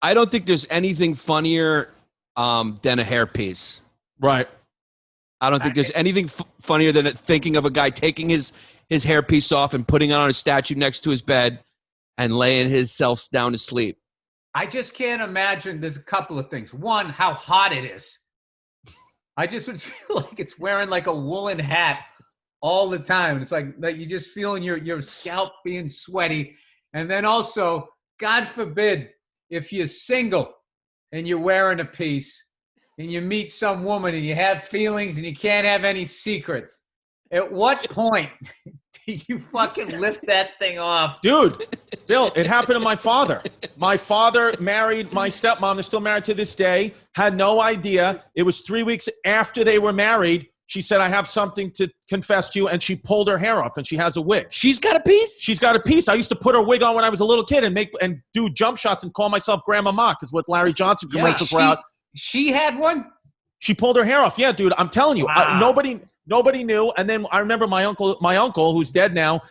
I don't think there's anything funnier than a hairpiece. Right. I don't think there's anything funnier than thinking of a guy taking his hairpiece off and putting it on a statue next to his bed and laying himself down to sleep. I just can't imagine. There's a couple of things. One, how hot it is. I just would feel like it's wearing like a woolen hat all the time. It's like you just feeling your scalp being sweaty. And then also, God forbid, if you're single and you're wearing a piece and you meet some woman and you have feelings and you can't have any secrets, at what point do you fucking lift that thing off? Dude, Bill, it happened to my father. My father married my stepmom. They're still married to this day. Had no idea. It was 3 weeks after they were married. She said, I have something to confess to you. And she pulled her hair off and she has a wig. She's got a piece? She's got a piece. I used to put her wig on when I was a little kid and do jump shots and call myself Grandma Ma because what Larry Johnson commercials were out. She had one? She pulled her hair off. Yeah, dude, I'm telling you. Wow. Nobody knew. And then I remember my uncle, who's dead now,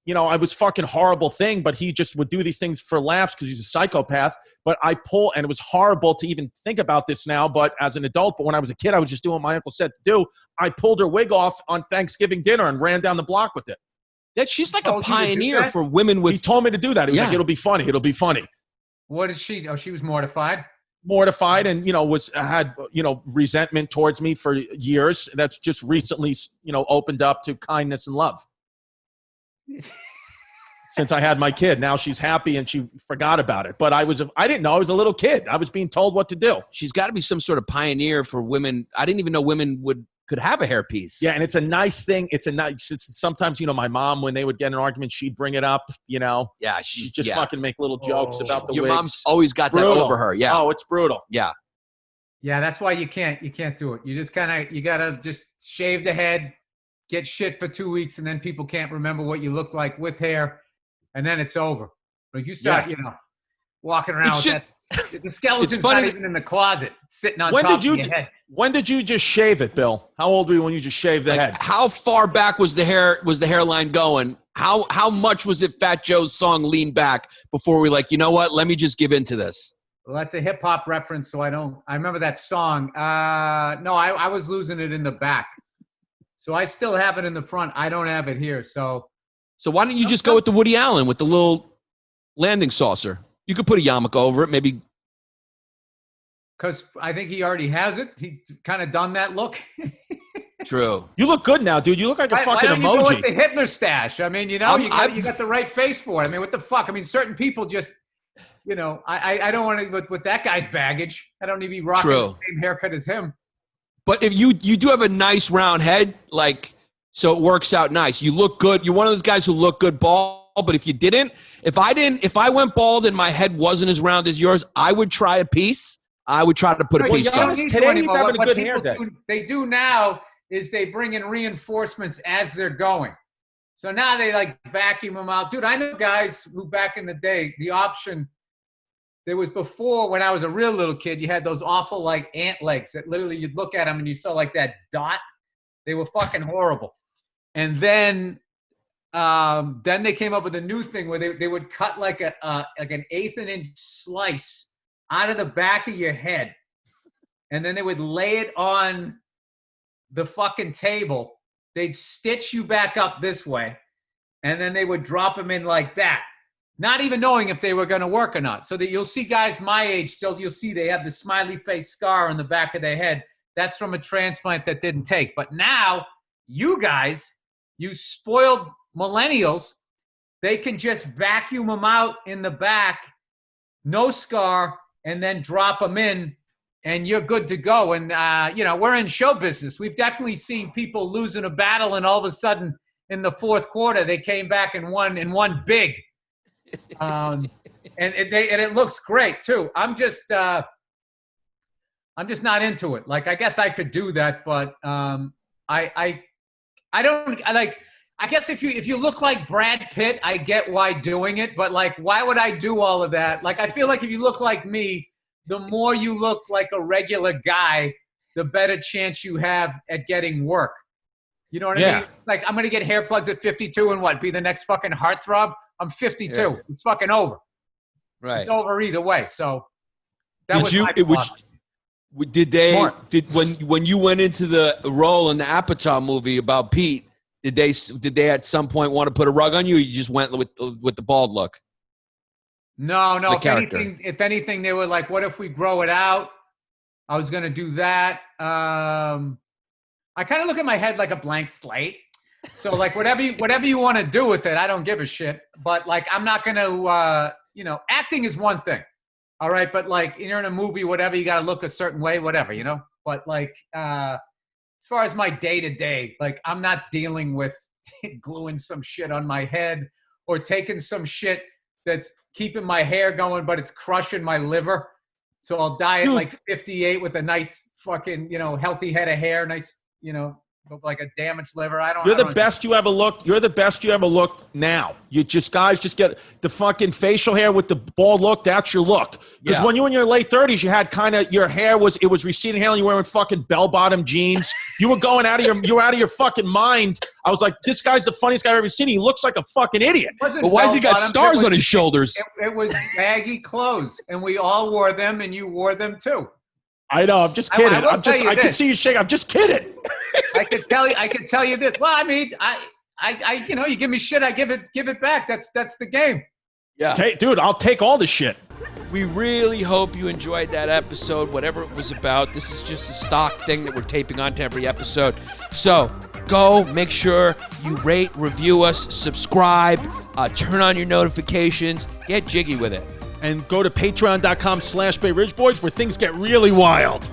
I was fucking horrible thing, but he just would do these things for laughs because he's a psychopath. But and it was horrible to even think about this now, but as an adult, but when I was a kid, I was just doing what my uncle said to do. I pulled her wig off on Thanksgiving dinner and ran down the block with it. She's like a pioneer for women with... He told me to do that. He was like, it'll be funny. It'll be funny. What did she... Oh, she was mortified? Mortified and, had resentment towards me for years. That's just recently, opened up to kindness and love. Since I had my kid. Now she's happy and she forgot about it. But I didn't know. I was a little kid. I was being told what to do. She's got to be some sort of pioneer for women. I didn't even know women could have a hairpiece. Yeah, and it's a nice thing. Sometimes, my mom, when they would get in an argument, she'd bring it up, Yeah, she'd just fucking make little jokes about the Your wigs. mom's always got that over her. Yeah. Oh, it's brutal. Yeah. Yeah, that's why you can't do it. You just you got to just shave the head, get shit for 2 weeks, and then people can't remember what you look like with hair, and then it's over. But if you start, walking around with that, the skeleton's not even in the closet, sitting on top of your head. When did you just shave it, Bill? How old were you when you just shaved the head? How far back was the hairline going? How much was it Fat Joe's song Lean Back before we you know what? Let me just give in to this. Well, that's a hip hop reference, so I remember that song. No, I was losing it in the back. So I still have it in the front. I don't have it here. So why don't you just go with the Woody Allen with the little landing saucer? You could put a yarmulke over it, maybe. Because I think he already has it. He's kind of done that look. True. You look good now, dude. You look like a fucking emoji. You go with the Hitler stash. I mean, you got the right face for it. I mean, what the fuck? I mean, certain people just, I don't want to with that guy's baggage. I don't need to be rocking the same haircut as him. But if you do have a nice round head, so it works out nice. You look good. You're one of those guys who look good bald. But if you didn't, if I went bald and my head wasn't as round as yours, I would try a piece. I would try to put a piece on. Today he's having a good hair day. They do now is they bring in reinforcements as they're going. So now they vacuum them out. Dude, I know guys who back in the day, the option, there was before when I was a real little kid, you had those awful ant legs that literally you'd look at them and you saw that dot. They were fucking horrible. And then they came up with a new thing where they would cut an 1/8 inch slice out of the back of your head. And then they would lay it on the fucking table. They'd stitch you back up this way. And then they would drop them in like that. Not even knowing if they were going to work or not. So that you'll see guys my age still, you'll see they have the smiley face scar on the back of their head. That's from a transplant that didn't take. But now, you guys, you spoiled millennials, they can just vacuum them out in the back, no scar, and then drop them in, and you're good to go. And, we're in show business. We've definitely seen people losing a battle, and all of a sudden, in the fourth quarter, they came back and won big. And it looks great, too. I'm just not into it. I guess I could do that, but I guess if you look like Brad Pitt, I get why doing it, but why would I do all of that? I feel like if you look like me, the more you look like a regular guy, the better chance you have at getting work. You know what I mean? I'm going to get hair plugs at 52 and be the next fucking heartthrob? I'm 52. Yeah. It's fucking over. Right. It's over either way. So That was my philosophy. Did they Smart. when you went into the role in the Apatow movie about Pete? Did they at some point want to put a rug on you? Or you just went with the bald look? No. The character. If anything, they were like, "What if we grow it out?" I was gonna do that. I kind of look at my head like a blank slate. So like whatever you want to do with it, I don't give a shit. But like I'm not gonna, acting is one thing. All right, but like you're in a movie, whatever, you got to look a certain way, whatever, But like, as far as my day to day, like I'm not dealing with gluing some shit on my head or taking some shit that's keeping my hair going, but it's crushing my liver. So I'll die at like 58 with a nice fucking, healthy head of hair, nice, like a damaged liver. You're the best you ever looked. You're the best you ever looked now. Guys just get the fucking facial hair with the bald look. That's your look. Because when you were in your late 30s, you had your hair was receding hair and you were wearing fucking bell-bottom jeans. You were you were out of your fucking mind. I was like, this guy's the funniest guy I've ever seen. He looks like a fucking idiot. But why has he got stars on his shoulders? It was baggy clothes, and we all wore them, and you wore them too. I know. I'm just kidding. I can see you shake. I'm just kidding. I could tell you this. Well, I mean, I you give me shit, I give it back. That's the game. Yeah. Dude, I'll take all the shit. We really hope you enjoyed that episode, whatever it was about. This is just a stock thing that we're taping onto every episode. So go make sure you rate, review us, subscribe, turn on your notifications, get jiggy with it. And go to patreon.com/Bay Ridge Boys where things get really wild.